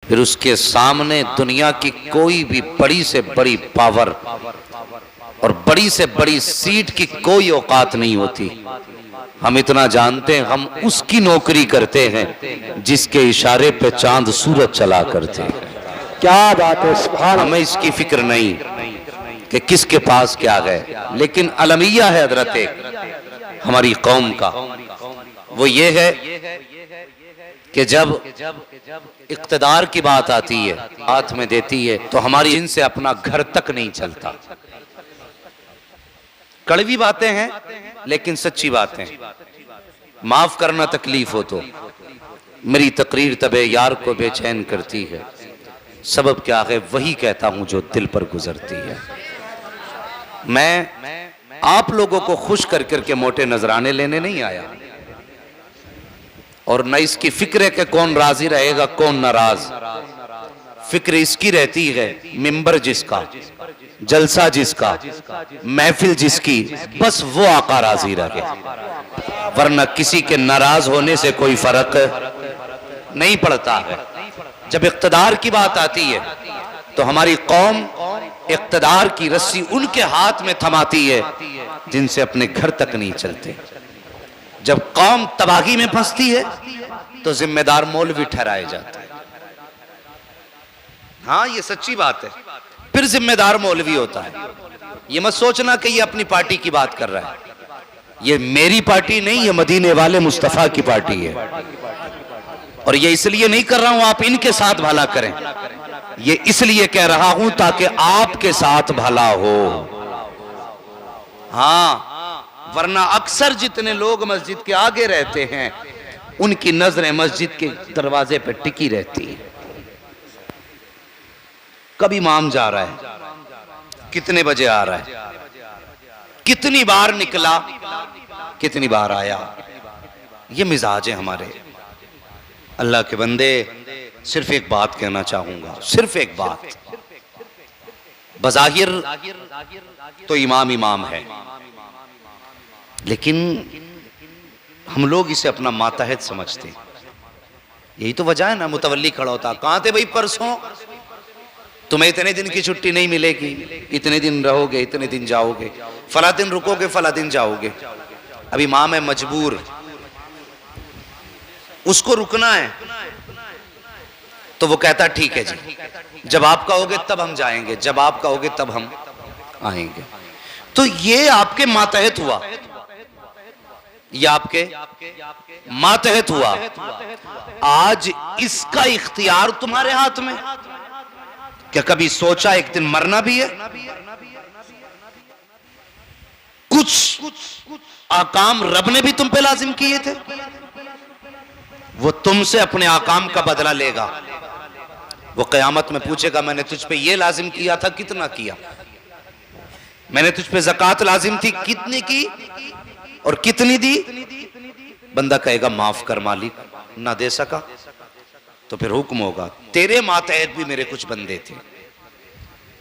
फिर उसके सामने दुनिया की कोई भी बड़ी से बड़ी पावर और बड़ी से बड़ी सीट की कोई औकात नहीं होती। हम इतना जानते हैं, हम उसकी नौकरी करते हैं जिसके इशारे पे चांद सूरज चला करते हैं। क्या बात है, सुभान। हमें इसकी फिक्र नहीं कि किसके पास क्या है, लेकिन अलमिया है हजरत एक हमारी कौम का, वो ये है कि जब इक्तदार की बात आती है, हाथ में देती है, तो हमारी इनसे अपना घर तक नहीं चलता। कड़वी बातें हैं लेकिन सच्ची बातें। माफ करना तकलीफ हो तो। मेरी तकरीर तबे यार को बेचैन करती है, सबब क्या है वही कहता हूं जो दिल पर गुजरती है। मैं आप लोगों को खुश कर करके मोटे नजराने लेने नहीं आया, और न इसकी फिक्र है कि कौन राजी रहेगा कौन नाराज। फिक्र इसकी रहती है मिंबर जिसका, जलसा जिसका, महफिल जिसकी, बस वो आका राजी रहे, वरना किसी के नाराज होने से कोई फर्क नहीं पड़ता है। जब इक्तदार की बात आती है तो हमारी कौम इक्तदार की रस्सी उनके हाथ में थमाती है जिनसे अपने घर तक नहीं चलते। जब कौम तबाही में फंसती है तो जिम्मेदार मौलवी ठहराए जाते हैं। हाँ, ये सच्ची बात है। फिर जिम्मेदार मौलवी होता है। ये मत सोचना कि ये अपनी पार्टी की बात कर रहा है, ये मेरी पार्टी नहीं, ये मदीने वाले मुस्तफा की पार्टी है। और ये इसलिए नहीं कर रहा हूं आप इनके साथ भला करें, ये इसलिए कह रहा हूं ताकि आपके साथ भला हो। हाँ, वरना अक्सर जितने लोग मस्जिद के आगे रहते हैं उनकी नजरें मस्जिद के दरवाजे पर टिकी रहती है। कब इमाम जा रहा है, कितने बजे आ रहा है, कितनी बार निकला, कितनी बार आया, ये मिजाज है हमारे। अल्लाह के बंदे, सिर्फ एक बात कहना चाहूंगा, सिर्फ एक बात। बज़ाहिर तो इमाम इमाम है, लेकिन हम लोग इसे अपना मातहत समझते हैं। यही तो वजह है ना, मुतवल्ली खड़ा होता, कहां थे भाई परसों, तुम्हें इतने दिन की छुट्टी नहीं मिलेगी, इतने दिन रहोगे, इतने दिन जाओगे, फला दिन रुकोगे, फला दिन जाओगे। अब इमाम है मजबूर, उसको रुकना है, तो वो कहता ठीक है जी, जब आप कहोगे तब हम जाएंगे, जब आप कहोगे तब हम आएंगे। तो ये आपके मातहत हुआ, ये आपके मातहत हुआ। आज इसका इख्तियार तुम्हारे हाथ में। क्या कभी सोचा एक दिन मरना भी है? कुछ आकाम रब ने भी तुम पे लाजिम किए थे, वो तुमसे अपने आकाम का बदला लेगा। वो कयामत में पूछेगा मैंने तुझ पे ये लाजिम किया था, कितना किया? मैंने तुझ पे ज़कात लाजिम थी, कितनी की और कितनी दी? बंदा कहेगा माफ कर मालिक, ना दे सका। तो फिर हुक्म होगा तेरे मातहत भी मेरे कुछ बंदे थे,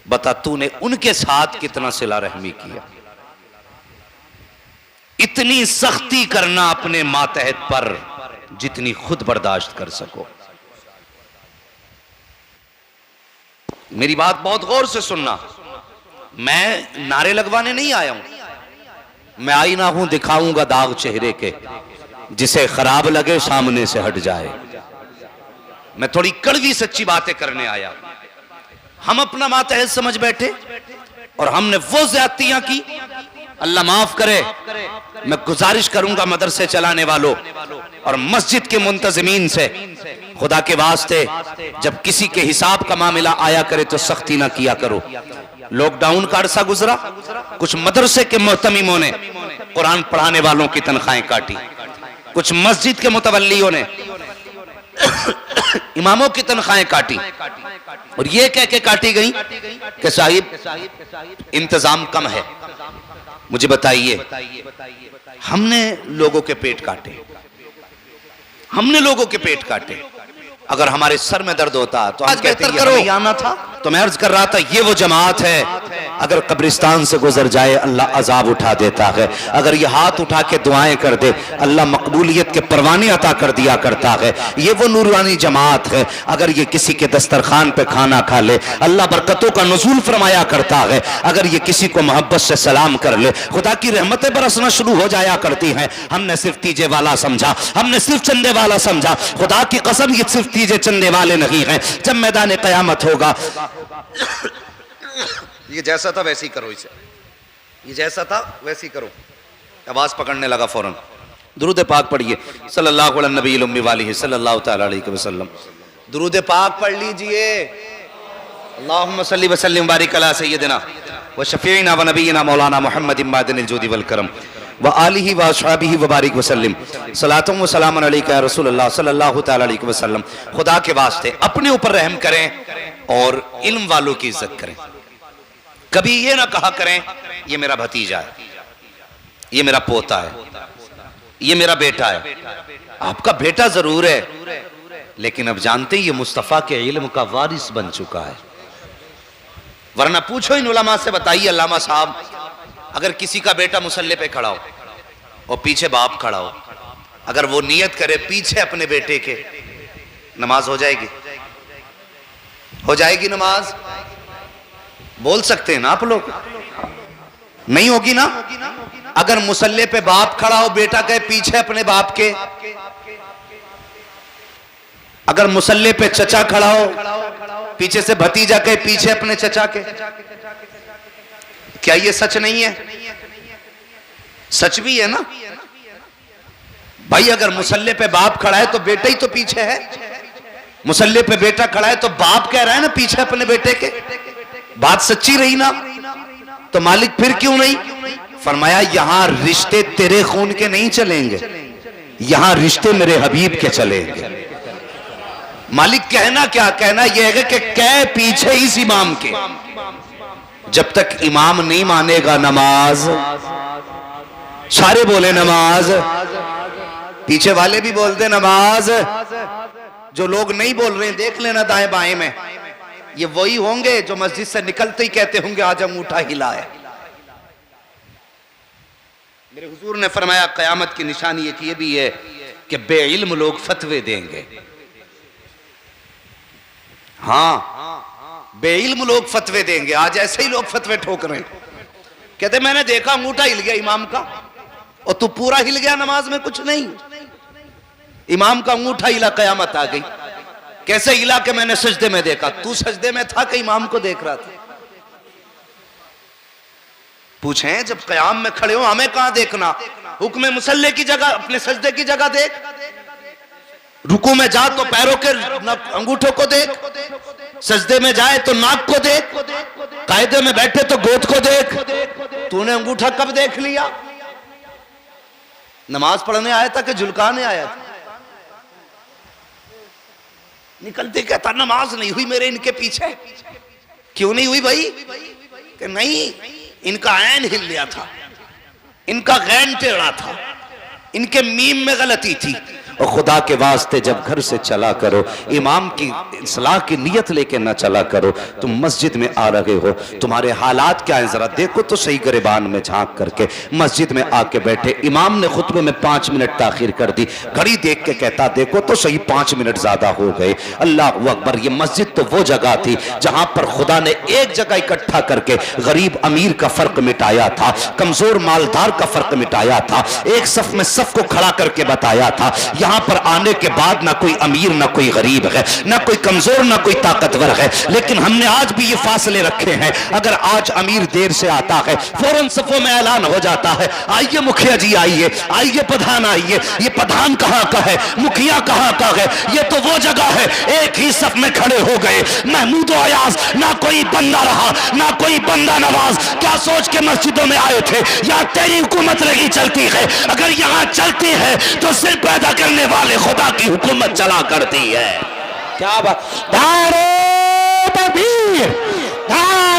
बता तूने उनके साथ कितना सिला रहमी किया। इतनी सख्ती करना अपने मातहत पर जितनी खुद बर्दाश्त कर सको। मेरी बात बहुत गौर से सुनना, मैं नारे लगवाने नहीं आया हूं। मैं आईना हूं, दिखाऊंगा दाग चेहरे के, जिसे खराब लगे सामने से हट जाए। मैं थोड़ी कड़वी सच्ची बातें करने आया। हम अपना मातहत समझ बैठे और हमने वो ज्यादतियां की, अल्लाह माफ करे। मैं गुजारिश करूंगा मदरसे चलाने वालों और मस्जिद के मुंतजिमीन से, खुदा के वास्ते जब किसी के हिसाब का मामला आया करे तो सख्ती ना किया करो। लॉकडाउन का अरसा गुजरा, कुछ मदरसे के मोहतमीमों ने कुरान पढ़ाने वालों की तनख्वाहें काटी, कुछ मस्जिद के मुतवल्लियों ने इमामों की तनख्वाहें काटी, और ये कह के काटी गई कि साहिब इंतजाम कम है। मुझे बताइए, हमने लोगों के पेट काटे, हमने लोगों के पेट काटे। अगर हमारे सर में दर्द होता तो आज कहते हैं आना था। तो मैं अर्ज कर रहा था, ये वो जमात है अगर कब्रिस्तान से गुजर जाए अल्लाह अजाब उठा देता है। अगर ये हाथ उठा के दुआएं कर दे अल्लाह मकबूलियत के परवाने अता कर दिया करता है। ये वो नूरानी जमात है। अगर ये किसी के दस्तरखान पे खाना खा ले अल्लाह बरकतों का नुज़ूल फरमाया करता है। अगर ये किसी को मोहब्बत से सलाम कर ले खुदा की रहमतें बरसना शुरू हो जाया करती हैं। हमने सिर्फ तीजे वाला समझा, हमने सिर्फ चंदे वाला समझा। खुदा की कसम ये सिर्फ तीजे चंदे वाले नहीं हैं। जब मैदान क़यामत होगा ये जैसा था वैसे ही करो, इसे ये जैसा था वैसे ही करो। आवाज पकड़ने लगा फौरन। दुरूद पाक पढ़िए सल्लल्लाहु अलैहि नबी उम्मी वाली सल्लल्लाहु तआला अलैहि वसल्लम। दुरूद पाक पढ़ लीजिए। अल्लाहुम्मा सल्ली व सल्लिम बारिक अला सय्यदिना व शफीना व नबीना मौलाना मुहम्मद इमादिनिल जुदी वल करम व आलिहि व अस्हाबिहि व बारिक व सल्लिम सलातुम व सलामुन अलैका या रसूलल्लाह सल्लल्लाहु तआला अलैहि वसल्लम। खुदा के वास्ते अपने ऊपर रहम करें और इल्म वालों की इज्जत करें। कभी ये ना कहा करें ये मेरा भतीजा है, ये मेरा पोता है, ये मेरा बेटा है। आपका बेटा जरूर है लेकिन अब जानते ही ये मुस्तफा के इल्म का वारिस बन चुका है। वरना पूछो इन उलमा से, बताइए अल्लामा साहब अगर किसी का बेटा मुसल्ले पे खड़ा हो और पीछे बाप खड़ा हो, अगर वो नियत करे पीछे अपने बेटे के, नमाज हो जाएगी? हो जाएगी नमाज? बोल सकते हैं ना आप लोग? नहीं होगी ना। अगर मुसल्ले पे बाप खड़ा हो, बेटा कहे पीछे अपने बाप के, अगर मुसल्ले पे चचा खड़ा हो पीछे से भतीजा कहे पीछे अपने चचा के, क्या ये सच नहीं है? सच भी है ना भाई। अगर मुसल्ले पे बाप खड़ा है तो बेटा ही तो पीछे है। मुसल्ले पे बेटा खड़ा है तो बाप कह रहा है ना पीछे अपने बेटे के। बात सच्ची रही ना? तो मालिक फिर क्यों नहीं फरमाया यहां रिश्ते तेरे खून के नहीं चलेंगे, यहां रिश्ते मेरे हबीब के चलेंगे। मालिक कहना क्या? कहना यह है कि कै पीछे इस इमाम के। जब तक इमाम नहीं मानेगा नमाज, सारे बोले नमाज, पीछे वाले भी बोलते नमाज। जो लोग नहीं बोल रहे हैं देख लेना दाएं बाएं में, ये वही होंगे जो मस्जिद से निकलते ही कहते होंगे आज अंगूठा हिलाए। मेरे हुजूर ने फरमाया कयामत की निशानी एक ये भी है कि बेइल्म लोग फतवे देंगे। हाँ, बेइल्म लोग फतवे देंगे। आज ऐसे ही लोग फतवे ठोक रहे हैं। कहते मैंने देखा अंगूठा हिल गया इमाम का, और तू पूरा हिल गया नमाज में कुछ नहीं। इमाम का अंगूठा हिला, कयामत आ गई। कैसे हिला? के मैंने सजदे में देखा। तू सजदे में था कि इमाम को देख रहा था? पूछें जब कयाम में खड़े हो हमें कहां देखना? हुक्म मुसल्ले की जगह अपने सजदे की जगह देख। रुकू में जा तो पैरों के अंगूठों को देख, सजदे में जाए तो नाक को देख, कायदे में बैठे तो गोद को देख। तूने अंगूठा कब देख लिया? नमाज पढ़ने आया था कि झुलकाने आया था? निकलते कहता नमाज नहीं हुई मेरे इनके पीछे। क्यों नहीं हुई भाई? कि नहीं, इनका ऐन हिल गया था, इनका गैन टेढ़ा था, इनके मीम में गलती थी। और खुदा के वास्ते जब घर से चला करो इमाम की इस्लाह की नियत लेके ना चला करो। तुम मस्जिद में आ रहे हो, तुम्हारे हालात क्या है जरा देखो तो सही। गिरबान में झांक करके मस्जिद में आके बैठे, इमाम ने खुतबे में 5 मिनट ताखीर कर दी, घड़ी देख के कहता देखो तो सही 5 मिनट ज्यादा हो गए। अल्लाह अकबर। ये मस्जिद तो वो जगह थी जहां पर खुदा ने एक जगह इकट्ठा करके गरीब अमीर का फर्क मिटाया था, कमजोर मालदार का फर्क मिटाया था, एक सफ में सफ को खड़ा करके बताया था। यहां पर आने के बाद ना कोई अमीर ना कोई गरीब है, ना कोई कमजोर ना कोई ताकतवर है। लेकिन हमने आज भी ये फासले रखे हैं। अगर आज अमीर देर से आता है फौरन सफों में ऐलान हो जाता है आइए मुखिया जी आइए, आइए प्रधान आइए। ये प्रधान कहां का है, मुखिया कहां का है? ये तो वो जगह है एक ही सफ में खड़े हो गए महमूद अयाज, ना कोई बंदा रहा ना कोई बंदा नवाज। क्या सोच के मस्जिदों में आए थे? या तेरी हुकूमत लगी चलती है? अगर यहां चलती है तो सिर पैदा करने वाले खुदा की हुकूमत चला करती है। क्या बात। नारे तकबीर, नारे